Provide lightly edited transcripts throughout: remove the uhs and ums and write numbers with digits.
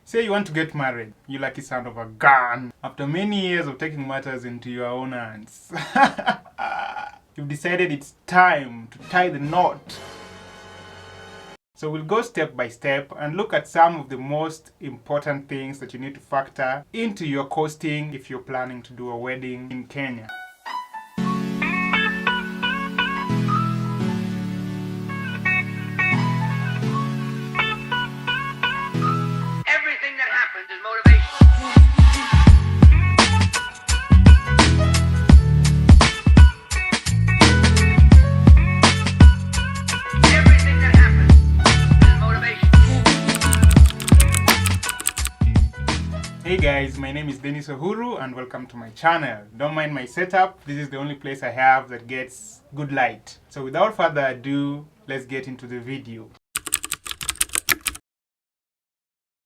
Say you want to get married, you like the sound of a gun. After many years of taking matters into your own hands, you've decided it's time to tie the knot. So we'll go step by step and look at some of the most important things that you need to factor into your costing if you're planning to do a wedding in Kenya. Hey guys, my name is Dennis Uhuru and welcome to my channel. Don't mind my setup, this is the only place I have that gets good light. So without further ado, let's get into the video.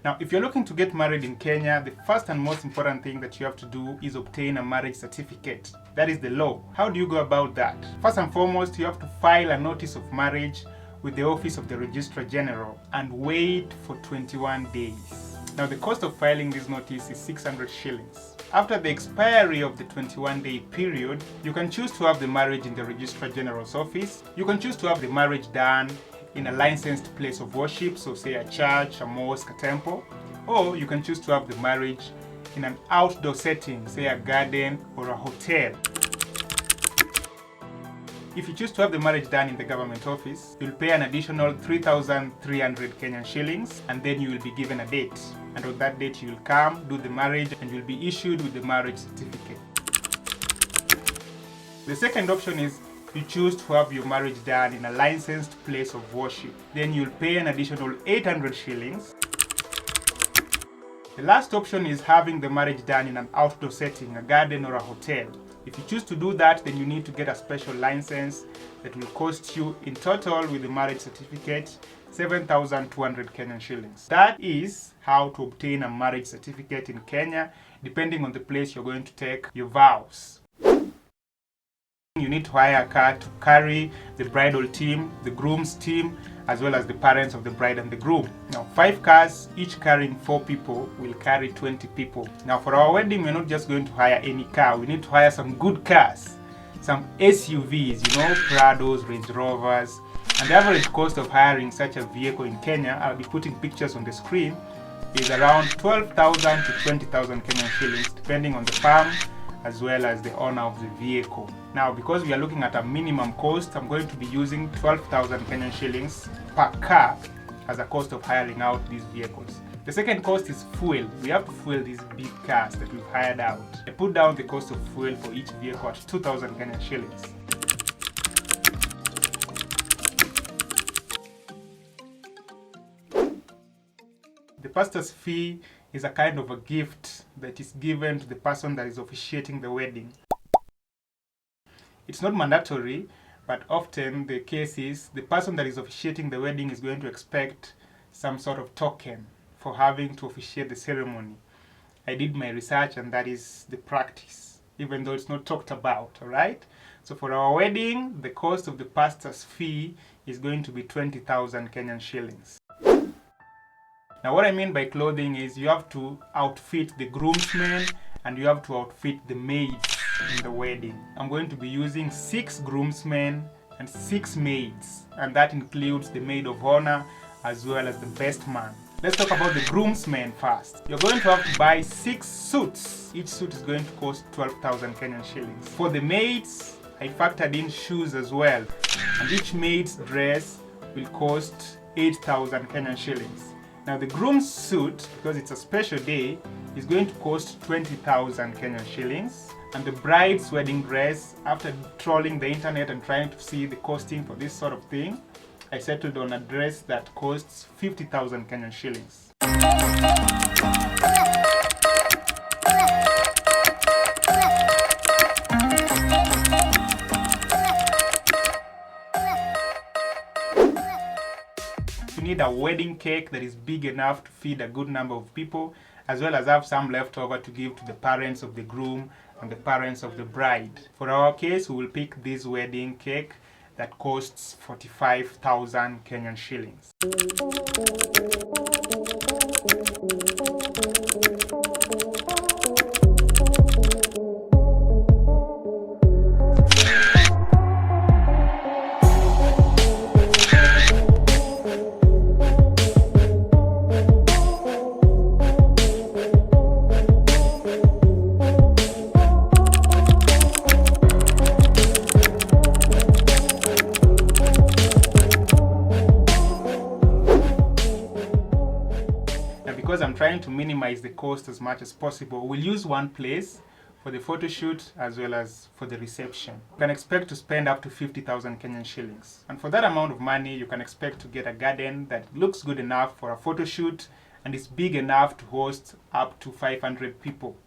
Now, if you're looking to get married in Kenya, the first and most important thing that you have to do is obtain a marriage certificate. That is the law. How do you go about that? First and foremost, you have to file a notice of marriage with the Office of the Registrar General and wait for 21 days. Now, the cost of filing this notice is 600 shillings. After the expiry of the 21-day period, you can choose to have the marriage in the Registrar General's office. You can choose to have the marriage done in a licensed place of worship, so say a church, a mosque, a temple. Or you can choose to have the marriage in an outdoor setting, say a garden or a hotel. If you choose to have the marriage done in the government office, you'll pay an additional 3,300 Kenyan shillings and then you will be given a date. And on that date you will come, do the marriage, and you'll be issued with the marriage certificate. The second option is you choose to have your marriage done in a licensed place of worship. Then you'll pay an additional 800 shillings. The last option is having the marriage done in an outdoor setting, a garden or a hotel. If you choose to do that, then you need to get a special license that will cost you in total with the marriage certificate 7,200 Kenyan shillings. That is how to obtain a marriage certificate in Kenya, depending on the place you're going to take your vows. You need to hire a car to carry the bridal team, the groom's team, as well as the parents of the bride and the groom. Now, 5 cars, each carrying 4 people, will carry 20 people. Now, for our wedding, we're not just going to hire any car. We need to hire some good cars, some SUVs, Prados, Range Rovers. And the average cost of hiring such a vehicle in Kenya, I'll be putting pictures on the screen, is around 12,000 to 20,000 Kenyan shillings, depending on the farm as well as the owner of the vehicle. Now, because we are looking at a minimum cost, I'm going to be using 12,000 Kenyan shillings per car as a cost of hiring out these vehicles. The second cost is fuel. We have to fuel these big cars that we've hired out. I put down the cost of fuel for each vehicle at 2,000 Kenyan shillings. The pastor's fee is a kind of a gift that is given to the person that is officiating the wedding. It's not mandatory, but often the case is the person that is officiating the wedding is going to expect some sort of token for having to officiate the ceremony. I did my research and that is the practice, even though it's not talked about, alright? So for our wedding, the cost of the pastor's fee is going to be 20,000 Kenyan shillings. Now, what I mean by clothing is you have to outfit the groomsmen and you have to outfit the maids in the wedding. I'm going to be using 6 groomsmen and 6 maids, and that includes the maid of honor as well as the best man. Let's talk about the groomsmen first. You're going to have to buy 6 suits. Each suit is going to cost 12,000 Kenyan shillings. For the maids, I factored in shoes as well, and each maid's dress will cost 8,000 Kenyan shillings. Now, the groom's suit, because it's a special day, is going to cost 20,000 Kenyan shillings. And the bride's wedding dress, after trolling the internet and trying to see the costing for this sort of thing, I settled on a dress that costs 50,000 Kenyan shillings. You need a wedding cake that is big enough to feed a good number of people, as well as have some left over to give to the parents of the groom and the parents of the bride. For our case, we will pick this wedding cake that costs 45,000 Kenyan shillings. because I'm trying to minimize the cost as much as possible, we'll use one place for the photo shoot as well as for the reception. You can expect to spend up to 50,000 Kenyan shillings. And for that amount of money, you can expect to get a garden that looks good enough for a photo shoot and is big enough to host up to 500 people.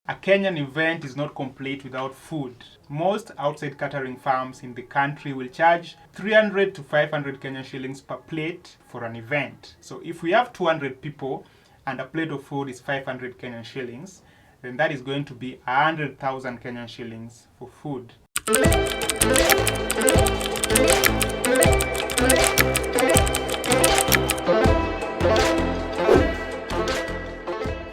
A Kenyan event is not complete without food. Most outside catering firms in the country will charge 300 to 500 Kenyan shillings per plate for an event. So if we have 200 people and a plate of food is 500 Kenyan shillings, then that is going to be 100,000 Kenyan shillings for food.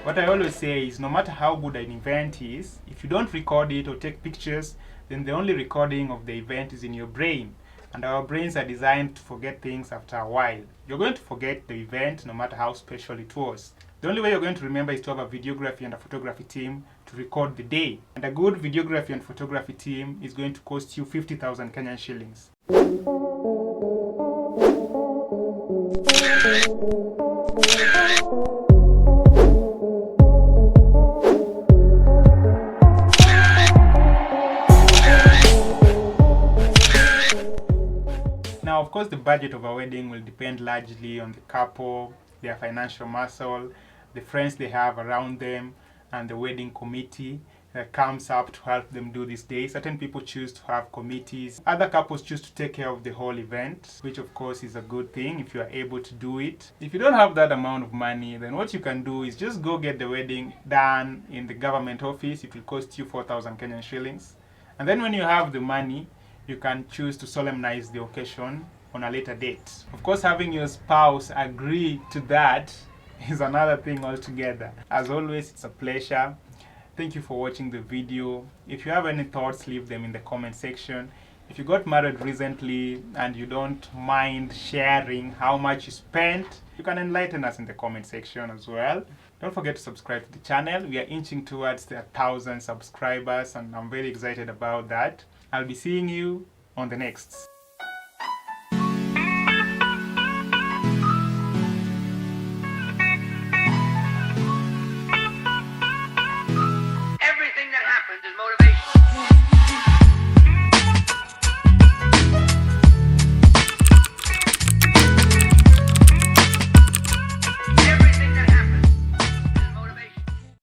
What I always say is, no matter how good an event is, if you don't record it or take pictures, then the only recording of the event is in your brain. And our brains are designed to forget things after a while. You're going to forget the event no matter how special it was. The only way you're going to remember is to have a videography and a photography team to record the day. And a good videography and photography team is going to cost you 50,000 Kenyan shillings. Now, of course, the budget of a wedding will depend largely on the couple, their financial muscle, the friends they have around them, and the wedding committee that comes up to help them do this day. Certain people choose to have committees. Other couples choose to take care of the whole event, which of course is a good thing if you are able to do it. If you don't have that amount of money, then what you can do is just go get the wedding done in the government office. It will cost you 4,000 Kenyan shillings. And then when you have the money, you can choose to solemnize the occasion on a later date. Of course, having your spouse agree to that is another thing altogether. As always, it's a pleasure. Thank you for watching the video. If you have any thoughts, leave them in the comment section. If you got married recently and you don't mind sharing how much you spent, you can enlighten us in the comment section as well. Don't forget to subscribe to the channel. We are inching towards the 1,000 subscribers and I'm very excited about that. I'll be seeing you on the next.